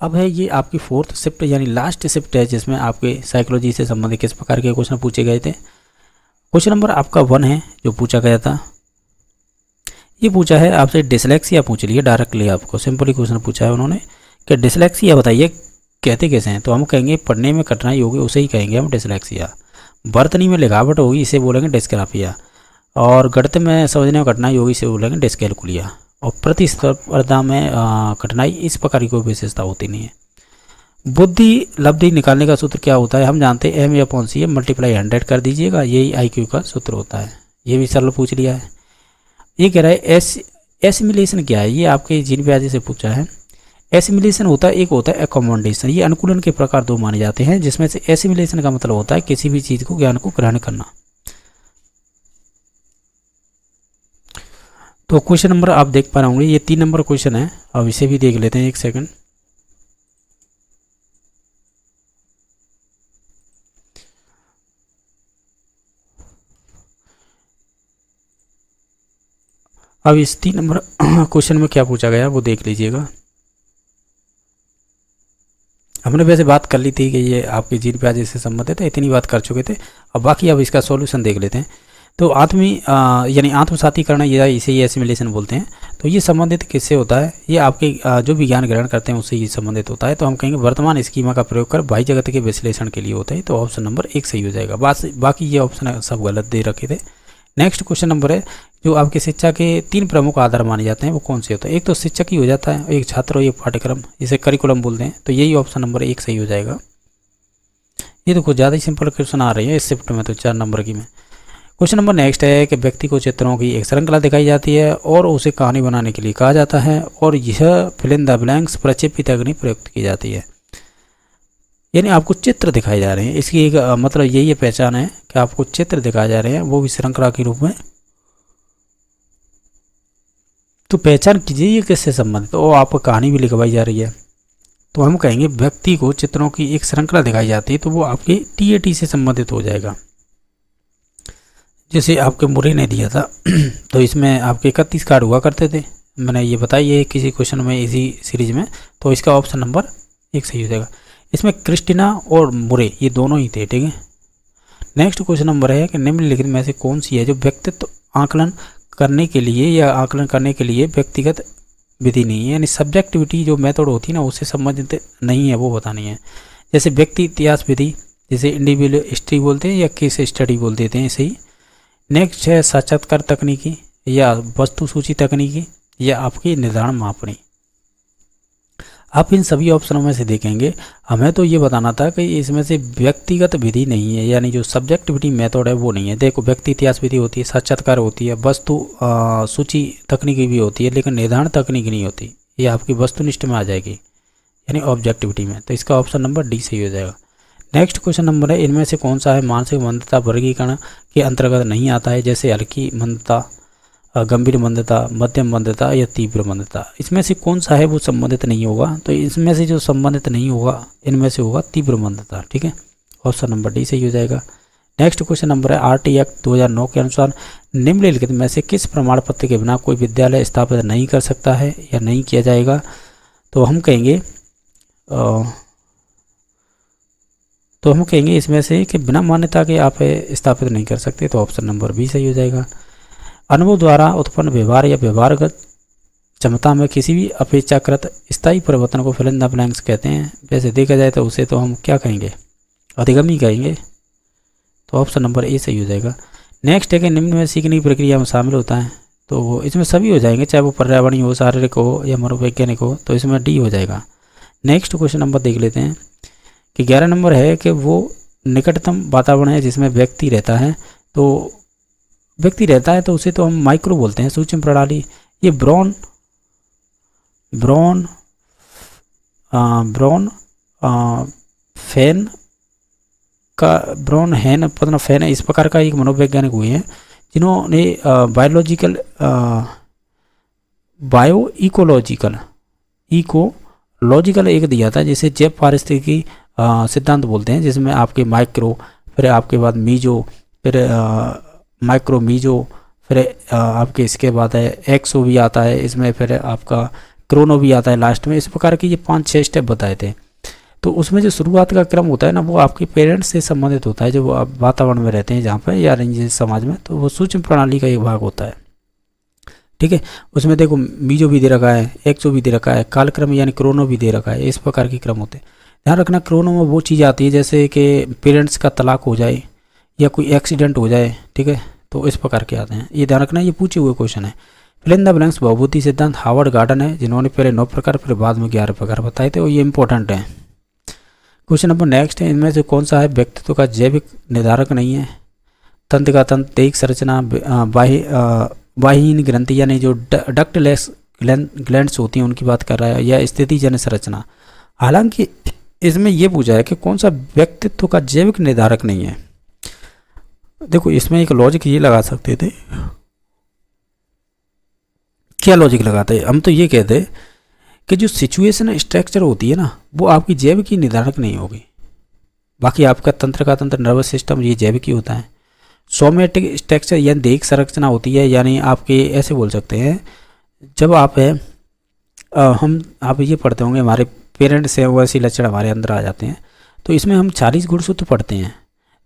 अब है ये आपकी फोर्थ शिफ्ट यानी लास्ट शिफ्ट है, जिसमें आपके साइकोलॉजी से संबंधित किस प्रकार के क्वेश्चन पूछे गए थे। क्वेश्चन नंबर आपका 1 है जो पूछा गया था, ये पूछा है आपसे डिसलेक्सिया पूछ लिया डायरेक्टली, आपको सिंपली क्वेश्चन पूछा है उन्होंने कि डिसलेक्सिया बताइए कहते कैसे हैं। तो हम कहेंगे पढ़ने में कठिनाई होगी उसे ही कहेंगे हम डिसलेक्सिया, बर्तनी में लिखावट होगी इसे बोलेंगे डिस्ग्राफिया, और गणित में समझने में कठिनाई होगी इसे बोलेंगे डिस्कैलकुलिया, और प्रतिस्पर्धा में कठिनाई इस प्रकार की कोई विशेषता होती नहीं है। बुद्धि लब्धि निकालने का सूत्र क्या होता है, हम जानते हैं एम या अपॉन सी है मल्टीप्लाई 100 कर दीजिएगा, यही IQ का सूत्र होता है। ये भी सरल पूछ लिया है। ये कह रहा है एसिमिलेशन क्या है, ये आपके जीन व्याधि से पूछा है। एसिमिलेशन होता है, एक होता है एकोमोडेशन, ये अनुकूलन के प्रकार 2 माने जाते हैं, जिसमें से एसिमिलेशन का मतलब होता है किसी भी चीज़ को ज्ञान को ग्रहण करना। तो क्वेश्चन नंबर आप देख पा रहे होंगे ये 3 नंबर क्वेश्चन है, अब इसे भी देख लेते हैं एक सेकंड। अब इस 3 नंबर क्वेश्चन में क्या पूछा गया वो देख लीजिएगा। हमने वैसे बात कर ली थी कि ये आपके जीन प्याजे से संबंधित है, इतनी बात कर चुके थे। अब बाकी अब इसका सॉल्यूशन देख लेते हैं। तो यानी आत्मसातीकरण या इसे ही एसिमिलेशन बोलते हैं। तो ये संबंधित किससे होता है, ये आपके जो भी ज्ञान ग्रहण करते हैं उससे ये संबंधित होता है। तो हम कहेंगे वर्तमान स्कीमा का प्रयोग कर बाह्य जगत के विश्लेषण के लिए होता है। तो ऑप्शन नंबर 1 सही हो जाएगा। बाकी ये ऑप्शन सब गलत दे रखे थे। नेक्स्ट क्वेश्चन नंबर है जो आपकी शिक्षा के 3 प्रमुख आधार माने जाते हैं वो कौन से होते हैं। एक तो शिक्षक ही हो जाता है, एक छात्र और एक पाठ्यक्रम, इसे करिकुलम बोलते हैं। तो यही ऑप्शन नंबर 1 सही हो जाएगा। ये तो कुछ ज़्यादा ही सिंपल क्वेश्चन आ रही है इस शिफ्ट में, तो 4 नंबर की में। क्वेश्चन नंबर नेक्स्ट है कि व्यक्ति को चित्रों की एक श्रृंखला दिखाई जाती है और उसे कहानी बनाने के लिए कहा जाता है, और यह फिल इन द ब्लैंक्स प्रक्षेपित तकनीक प्रयुक्त की जाती है। यानी आपको चित्र दिखाए जा रहे हैं, इसकी एक मतलब यही पहचान है कि आपको चित्र दिखाए जा रहे हैं, वो भी श्रृंखला के रूप में। तो पहचान कीजिए ये किससे संबंधित, और आपको कहानी भी लिखवाई जा रही है। तो हम कहेंगे व्यक्ति को चित्रों की एक श्रृंखला दिखाई जाती है, तो वो आपके TAT से संबंधित हो जाएगा। जैसे आपके मुरे ने दिया था तो इसमें आपके 31 कार्ड हुआ करते थे, मैंने ये बताइए किसी क्वेश्चन में इसी सीरीज में। तो इसका ऑप्शन नंबर 1 सही हो जाएगा। इसमें क्रिस्टिना और मुरे ये दोनों ही थे, ठीक है। नेक्स्ट क्वेश्चन नंबर है कि निम्नलिखित में से कौन सी है जो व्यक्तित्व आकलन करने के लिए या आकलन करने के लिए व्यक्तिगत विधि नहीं है, यानी सब्जेक्टिविटी जो मेथड होती है ना उससे संबंधित नहीं है, वो बतानी है। जैसे व्यक्ति इतिहास विधि, जैसे इंडिविजुअल हिस्ट्री बोलते हैं या केस स्टडी बोल देते हैं, इसे ही। नेक्स्ट है साक्षात्कार तकनीकी या वस्तु सूची तकनीकी या आपकी निर्धारण मापनी। आप इन सभी ऑप्शनों में से देखेंगे, हमें तो ये बताना था कि इसमें से व्यक्तिगत विधि नहीं है, यानी जो सब्जेक्टिविटी मेथड है वो नहीं है। देखो व्यक्ति इतिहास विधि होती है, साक्षात्कार होती है, वस्तु सूची तकनीकी भी होती है, लेकिन निर्धारण तकनीक नहीं होती। ये आपकी वस्तुनिष्ठ में आ जाएगी, यानी ऑब्जेक्टिविटी में। तो इसका ऑप्शन नंबर D सही हो जाएगा। नेक्स्ट क्वेश्चन नंबर है इनमें से कौन सा है मानसिक मंदता वर्गीकरण के अंतर्गत नहीं आता है, जैसे हल्की मंदता, गंभीर मंदता, मध्यम मंदता या तीव्र मंदता। इसमें से कौन सा है वो संबंधित नहीं होगा। तो इसमें से जो संबंधित नहीं होगा इनमें से होगा तीव्र मंदता, ठीक है। ऑप्शन नंबर D सही हो जाएगा। नेक्स्ट क्वेश्चन नंबर है RT एक्ट 2009 के अनुसार निम्नलिखित में से किस प्रमाण पत्र के बिना कोई विद्यालय स्थापित नहीं कर सकता है या नहीं किया जाएगा। तो हम कहेंगे इसमें से कि बिना मान्यता के आप स्थापित नहीं कर सकते। तो ऑप्शन नंबर B सही हो जाएगा। अनुभव द्वारा उत्पन्न व्यवहार या व्यवहारगत क्षमता में किसी भी अपेक्षाकृत स्थायी परिवर्तन को फिल इन द ब्लैंक्स कहते हैं। वैसे देखा जाए तो उसे तो हम क्या कहेंगे, अधिगमी कहेंगे। तो ऑप्शन नंबर A सही हो जाएगा। नेक्स्ट है कि निम्न में सीखने की प्रक्रिया में शामिल होता है। तो इसमें सभी हो जाएंगे, चाहे वो पर्यावरणीय हो, शारीरिक हो या मनोवैज्ञानिक हो। तो इसमें D हो जाएगा। नेक्स्ट क्वेश्चन नंबर देख लेते हैं कि 11 नंबर है कि वो निकटतम वातावरण है जिसमें व्यक्ति रहता है। तो व्यक्ति रहता है तो उसे तो हम माइक्रो बोलते हैं, सूक्ष्म प्रणाली। ये ब्रॉन हेन पतना फैन इस प्रकार का एक मनोवैज्ञानिक हुए हैं जिन्होंने बायो इकोलॉजिकल एक दिया था, जिसे जैव पारिस्थितिकी सिद्धांत बोलते हैं, जिसमें आपके माइक्रो, फिर आपके बाद मीजो, फिर माइक्रो मीजो, फिर आपके इसके बाद है एक्सो भी आता है इसमें, फिर आपका क्रोनो भी आता है लास्ट में। इस प्रकार के ये 5-6 स्टेप बताए थे। तो उसमें जो शुरुआत का क्रम होता है ना, वो आपके पेरेंट्स से संबंधित होता है, जो वातावरण में रहते हैं जहाँ पर या जिस समाज में, तो वो सूक्ष्म प्रणाली का एक भाग होता है। ठीक है, उसमें देखो मीजो भी दे रखा है, एक्सो भी दे रखा है, कालक्रम यानी क्रोनो भी दे रखा है। इस प्रकार के क्रम होते हैं। ध्यान रखना, क्रोनो में वो चीज़ आती है जैसे कि पेरेंट्स का तलाक हो जाए या कोई एक्सीडेंट हो जाए। ठीक है, तो इस प्रकार के आते हैं। ये ध्यान रखना, ये पूछे हुए क्वेश्चन है। फिल इन द ब्लैंक्स बहुभूति सिद्धांत हार्वर्ड गार्डन है, जिन्होंने पहले 9 प्रकार फिर बाद में 11 प्रकार बताए थे, और ये इंपॉर्टेंट है। क्वेश्चन नंबर नेक्स्ट है, इनमें से कौन सा है व्यक्तित्व का जैविक निर्धारक नहीं है? तंत्र का तंत्र, देहिक संरचना, बाह्यहीन ग्रंथि यानी जो डक्टलेस ग्लैंड्स होती हैं उनकी बात कर रहा है, या स्थितिजन्य संरचना। हालांकि इसमें यह पूछा है कि कौन सा व्यक्तित्व का जैविक निर्धारक नहीं है। देखो इसमें एक लॉजिक ये लगा सकते थे। क्या लॉजिक लगाते हैं हम? तो ये कहते हैं कि जो सिचुएशन स्ट्रक्चर होती है ना, वो आपकी जैविक ही निर्धारक नहीं होगी। बाकी आपका तंत्र का तंत्र, नर्वस सिस्टम, ये जैविक ही होता है। सोमेटिक स्ट्रक्चर यानी देहिक संरचना होती है, यानी आपके ऐसे बोल सकते हैं, जब आप है आप ये पढ़ते होंगे हमारे पेरेंट्स से वैसे लक्षण हमारे अंदर आ जाते हैं। तो इसमें हम 40 गुणसूत्र पढ़ते हैं,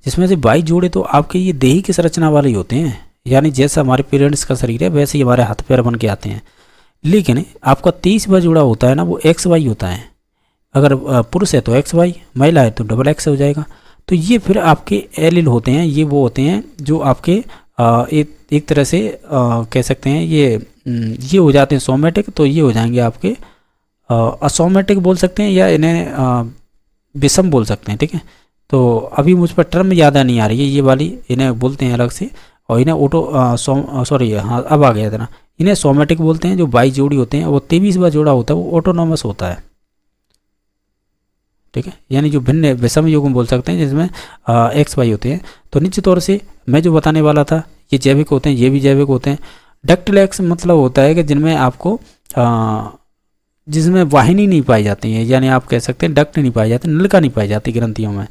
जिसमें से 22 जोड़े तो आपके ये देहिक संरचना वाले ही होते हैं, यानी जैसा हमारे पेरेंट्स का शरीर है वैसे ही हमारे हाथ पैर बन के आते हैं। लेकिन आपका 30वां जोड़ा होता है ना, वो XY होता है। अगर पुरुष है तो XY, महिला है तो XX हो जाएगा। तो ये फिर आपके एलिल होते हैं, ये वो होते हैं जो आपके एक तरह से कह सकते हैं ये हो जाते हैं सोमेटिक, तो ये हो जाएंगे आपके असोमेटिक बोल सकते हैं, या इन्हें विषम बोल सकते हैं। ठीक है, तो अभी मुझ पर टर्म याद नहीं आ रही है, ये वाली इन्हें बोलते हैं अलग से, और इन्हें हाँ अब आ गया था ना, इन्हें सोमेटिक बोलते हैं। जो 22 जोड़ी होते हैं, वो 23वां जोड़ा होता है वो ऑटोनोमस होता है। ठीक है, यानी जो भिन्न विषम युग्म बोल सकते हैं, जिसमें XY होते हैं। तो निश्चित तौर से मैं जो बताने वाला था, ये जैविक होते हैं, ये भी जैविक होते हैं। डक्टलेक्स मतलब होता है कि जिनमें आपको जिसमें वाहिनी नहीं पाई जाती है, यानी आप कह सकते हैं डक्ट नहीं पाई जाती, नलिका नहीं पाई जाती ग्रंथियों में,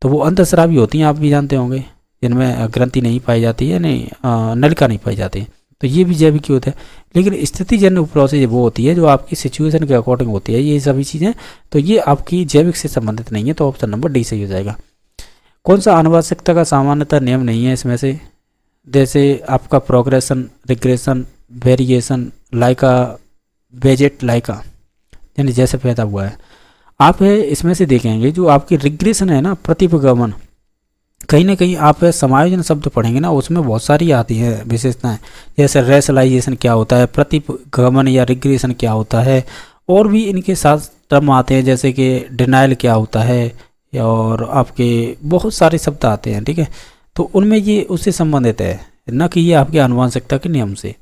तो वो अंतःस्रावी होती हैं, आप भी जानते होंगे, जिनमें ग्रंथि नहीं पाई जाती है, नहीं नलिका नहीं पाई जाती, तो ये भी जैविक ही होता है। लेकिन स्थितिजन्य प्रोसेस वो होती है जो आपकी सिचुएशन के अकॉर्डिंग होती है, ये सभी चीज़ें, तो ये आपकी जैविक से संबंधित नहीं है। तो ऑप्शन नंबर डी सही हो जाएगा। कौन सा आनुवंशिकता का सामान्यतः नियम नहीं है इसमें से? जैसे आपका प्रोग्रेशन, रिग्रेशन, वेरिएशन, लाइका, बेजेट लाइका, यानी जैसे पैदा हुआ है। आप इसमें से देखेंगे जो आपकी रिग्रेशन है ना, प्रतिपगमन, कहीं ना कहीं आप समायोजन शब्द पढ़ेंगे ना, उसमें बहुत सारी आती है विशेषताएं, जैसे रेशलाइजेशन क्या होता है, प्रतिगमन या रिग्रेशन क्या होता है, और भी इनके साथ टर्म आते हैं जैसे कि डिनाइल क्या होता है, और आपके बहुत सारे शब्द आते हैं। ठीक है, तो उनमें ये उससे संबंधित है, न कि ये आपके आनुवंशिकता के नियम से।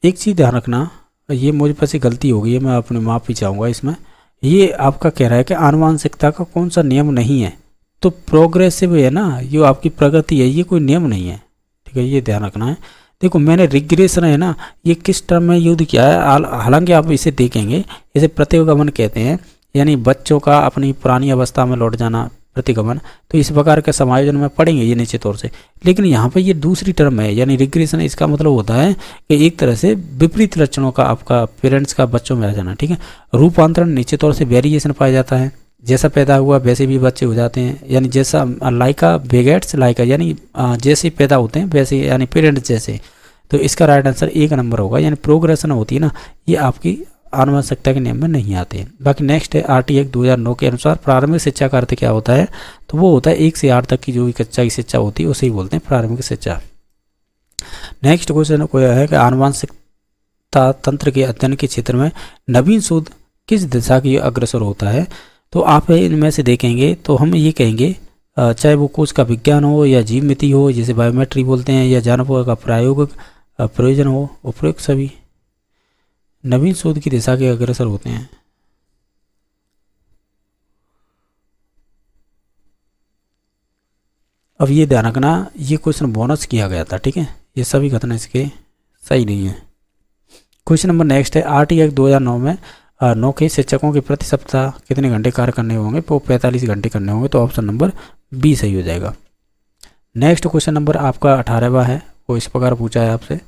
एक चीज़ ध्यान रखना, ये मुझ पर से गलती हो गई है, मैं अपने माफ़ी चाहूँगा इसमें। ये आपका कह रहा है कि आनुवंशिकता का कौन सा नियम नहीं है, तो प्रोग्रेसिव है ना, ये आपकी प्रगति है, ये कोई नियम नहीं है। ठीक है, ये ध्यान रखना है। देखो मैंने रिग्रेशन है ना, ये किस टर्म में यूज किया है, हालांकि आप इसे देखेंगे, इसे प्रतिगमन कहते हैं, यानी बच्चों का अपनी पुरानी अवस्था में लौट जाना, प्रतिगमन। तो इस प्रकार के समायोजन में पढ़ेंगे ये निश्चित तौर से। लेकिन यहाँ पे ये दूसरी टर्म है, यानी रिग्रेशन, इसका मतलब होता है कि एक तरह से विपरीत लक्षणों का आपका पेरेंट्स का बच्चों में आ जाना। ठीक है, रूपांतरण निश्चित तौर से वेरिएशन पाया जाता है, जैसा पैदा हुआ वैसे भी बच्चे हो जाते हैं, यानी जैसा लाइका बेगेट्स लाइका, यानी जैसे पैदा होते हैं वैसे, यानी पेरेंट्स जैसे। तो इसका राइट आंसर 1 नंबर होगा, यानी प्रोग्रेशन होती है ना, ये आपकी आनुवंशिकता के नियम में नहीं आते हैं। बाकी नेक्स्ट है RT एक्ट 2009 के अनुसार प्रारंभिक शिक्षा का अर्थ क्या होता है? तो वो होता है 1 से 8 तक की जो भी कक्षा की शिक्षा होती है उसे ही बोलते हैं प्रारंभिक शिक्षा। नेक्स्ट क्वेश्चन को यह है कि आनुवंशिकता तंत्र के अध्ययन के क्षेत्र में नवीन शोध किस दिशा की अग्रसर होता है? तो आप इनमें से देखेंगे तो हम ये कहेंगे, चाहे वो कोश का विज्ञान हो या जीव मिति हो, जिसे बायोमेट्री बोलते हैं, या जानवरों का प्रायोगिक प्रयोजन हो, उपयुक्त सभी नवीन शोध की दिशा के अग्रसर होते हैं। अब ये ध्यान रखना, ये क्वेश्चन बोनस किया गया था। ठीक है, ये सभी कथन इसके सही नहीं है। क्वेश्चन नंबर नेक्स्ट है, RT एक्ट 2009 में 9 के शिक्षकों के प्रति सप्ताह कितने घंटे कार्य करने होंगे? वो 45 घंटे करने होंगे। तो ऑप्शन नंबर बी सही हो जाएगा। नेक्स्ट क्वेश्चन नंबर आपका 18वां है, वो इस प्रकार पूछा है आपसे।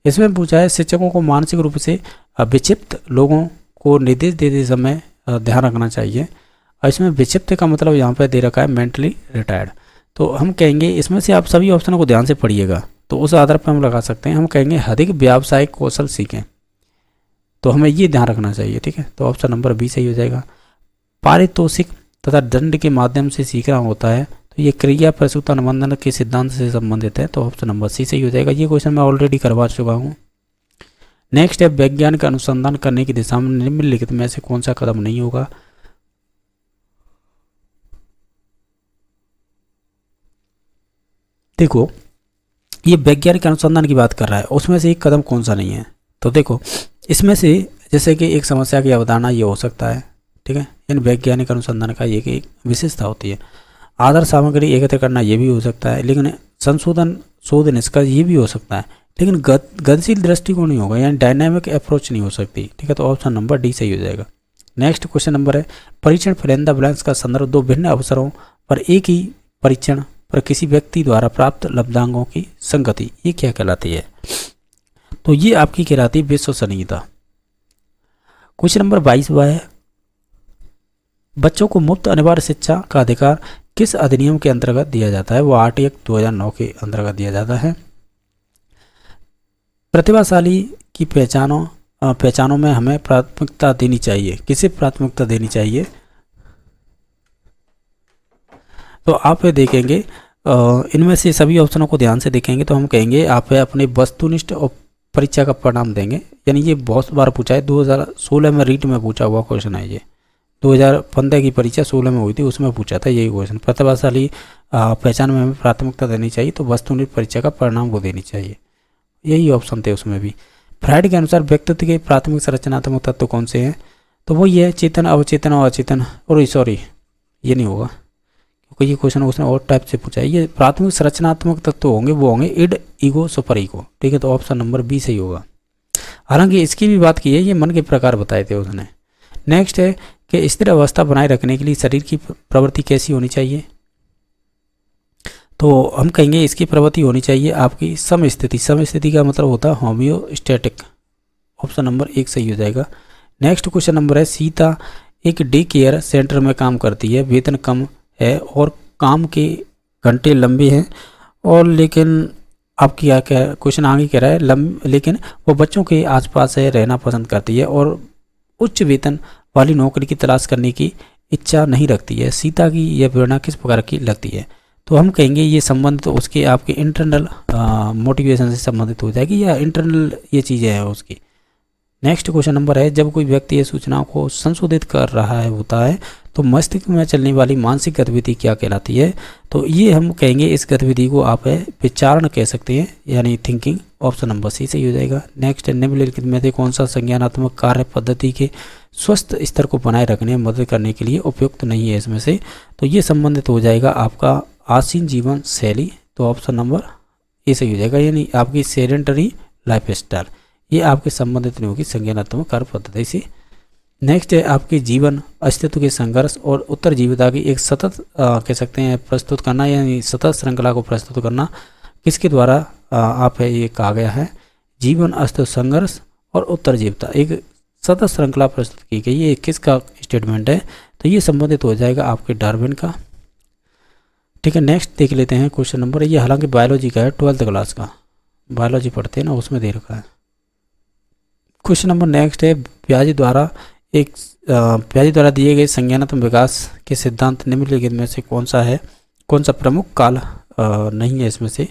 इसमें पूछा है शिक्षकों को मानसिक रूप से विक्षिप्त लोगों को निर्देश देते समय ध्यान रखना चाहिए। और इसमें विक्षिप्त का मतलब यहाँ पर दे रखा है मेंटली रिटायर्ड। तो हम कहेंगे इसमें से आप सभी ऑप्शनों को ध्यान से पढ़िएगा, तो उस आधार पर हम लगा सकते हैं। हम कहेंगे अधिक व्यावसायिक कौशल सीखें, तो हमें ये ध्यान रखना चाहिए, ठीक है। तो ऑप्शन नंबर बी सही हो जाएगा। पारितोषिक तथा दंड के माध्यम से सीखना होता है, तो ये क्रिया प्रसूता अनुबंधन के सिद्धांत से संबंधित है, तो ऑप्शन नंबर सी सही हो जाएगा। ये क्वेश्चन मैं ऑलरेडी करवा चुका हूँ। नेक्स्ट है वैज्ञानिक अनुसंधान करने की दिशा में निम्नलिखित में से कौन सा कदम नहीं होगा। देखो ये वैज्ञानिक अनुसंधान की बात कर रहा है, उसमें से एक कदम कौन सा नहीं है। तो देखो इसमें से जैसे कि एक समस्या की अवधारणा ये हो सकता है, ठीक है। इन वैज्ञानिक अनुसंधान का ये एक विशेषता होती है। आधार सामग्री एकत्र करना ये भी हो सकता है, लेकिन संशोधन शोध निष्कर्ष ये भी हो सकता है, लेकिन गतिशील दृष्टिकोण नहीं होगा, यानी डायनामिक अप्रोच नहीं हो सकती, ठीक है। तो ऑप्शन नंबर डी सही हो जाएगा। नेक्स्ट क्वेश्चन नंबर है परीक्षण फिलेंदा ब्लैंक्स का संदर्भ दो भिन्न अवसरों पर एक ही परीक्षण पर किसी व्यक्ति द्वारा प्राप्त लब्धांकों की संगति, ये क्या कहलाती है। तो ये आपकी कहलाती है विश्वसनीयता। क्वेश्चन नंबर 22वां है बच्चों को मुफ्त अनिवार्य शिक्षा का अधिकार किस अधिनियम के अंतर्गत दिया जाता है। वो 8 एक्ट 2009 के अंतर्गत दिया जाता है। प्रतिभाशाली की पहचानों में हमें प्राथमिकता देनी चाहिए, किसे प्राथमिकता देनी चाहिए। तो आप देखेंगे इनमें से सभी ऑप्शनों को ध्यान से देखेंगे तो हम कहेंगे आप अपने वस्तुनिष्ठ और परीक्षा का परिणाम देंगे, यानी ये बहुत बार पूछा है। 2016 में रीट में पूछा हुआ क्वेश्चन है ये। 2015 की परीक्षा 16 में हुई थी, उसमें पूछा था यही क्वेश्चन। प्रतिभाशाली पहचान में हमें प्राथमिकता देनी चाहिए, तो वस्तुनिष्ठ परीक्षा का परिणाम वो देनी चाहिए, यही ऑप्शन थे उसमें भी। फ्राइड के अनुसार व्यक्तित्व के प्राथमिक संरचनात्मक तत्व कौन से हैं। तो वो ये है चेतन, अवचेतन और अचेतन। और सॉरी ये नहीं होगा क्योंकि ये क्वेश्चन उसने और टाइप से पूछा है। ये प्राथमिक संरचनात्मक तत्व होंगे, वो होंगे इड, ईगो, सुपर ईगो, ठीक है। तो ऑप्शन नंबर बी सही होगा। हालांकि इसकी भी बात की है, ये मन के प्रकार बताए थे उसने। नेक्स्ट है कि स्थिर अवस्था बनाए रखने के लिए शरीर की प्रवृत्ति कैसी होनी चाहिए। तो हम कहेंगे इसकी प्रवृत्ति होनी चाहिए आपकी समस्थिति। समस्थिति का मतलब होता है होम्योस्टैटिक। ऑप्शन नंबर 1 सही हो जाएगा। नेक्स्ट क्वेश्चन नंबर है सीता एक डे केयर सेंटर में काम करती है, वेतन कम है और काम के घंटे लंबे हैं, और लेकिन आपकी क्या क्वेश्चन आगे कह रहा है लेकिन वो बच्चों के आसपास है रहना पसंद करती है और उच्च वेतन वाली नौकरी की तलाश करने की इच्छा नहीं रखती है। सीता की यह प्रेरणा किस प्रकार की लगती है। तो हम कहेंगे ये संबंधित तो उसके आपके इंटरनल मोटिवेशन से संबंधित हो जाएगी, या इंटरनल ये चीज़ें हैं उसकी। नेक्स्ट क्वेश्चन नंबर है जब कोई व्यक्ति ये सूचनाओं को संशोधित कर रहा है होता है तो मस्तिष्क में चलने वाली मानसिक गतिविधि क्या कहलाती है। तो ये हम कहेंगे इस गतिविधि को आप विचारण कह सकते हैं, यानी थिंकिंग। ऑप्शन नंबर सी सही हो जाएगा। नेक्स्ट निम्नलिखित में से कौन सा संज्ञानात्मक कार्य पद्धति के स्वस्थ स्तर को बनाए रखने में मदद करने के लिए उपयुक्त नहीं है इसमें से। तो ये संबंधित हो जाएगा आपका आसीन जीवन शैली। तो ऑप्शन नंबर ए सही हो जाएगा, यानी आपकी सेडेंटरी लाइफ स्टाइल, ये आपके संबंधित नहीं होगी संज्ञानात्मक कार्य पद्धति से। नेक्स्ट है आपके जीवन अस्तित्व के संघर्ष और उत्तर जीविता की एक सतत कह सकते हैं प्रस्तुत करना, यानी सतत श्रृंखला को प्रस्तुत करना किसके द्वारा आप ये कहा गया है। जीवन अस्तित्व संघर्ष और उत्तर जीविता एक सतत श्रृंखला प्रस्तुत की गई, ये किसका स्टेटमेंट है। तो ये संबंधित हो जाएगा आपके डार्विन का, ठीक है। नेक्स्ट देख लेते हैं क्वेश्चन नंबर, ये हालांकि बायोलॉजी का है, 12th क्लास का बायोलॉजी पढ़ते हैं ना, उसमें दे रखा है। क्वेश्चन नंबर नेक्स्ट है प्याजी द्वारा दिए गए संज्ञानात्मक विकास के सिद्धांत निम्नलिखित में से कौन सा है, कौन सा प्रमुख काल नहीं है इसमें से,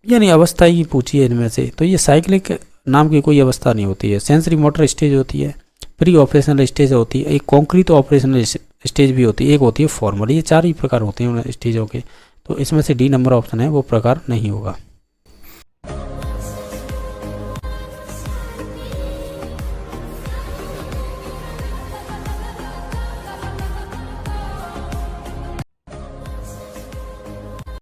यानी अवस्था ही पूछी है इनमें से। तो ये साइक्लिक नाम की कोई अवस्था नहीं होती है। सेंसरी मोटर स्टेज होती है, प्री ऑपरेशनल स्टेज होती है, एक कॉन्क्रीट ऑपरेशनल स्टेज भी होती है, एक होती है फॉर्मल। ये 4 ही प्रकार होते हैं स्टेजों के। तो इसमें से डी नंबर ऑप्शन है वो प्रकार नहीं होगा।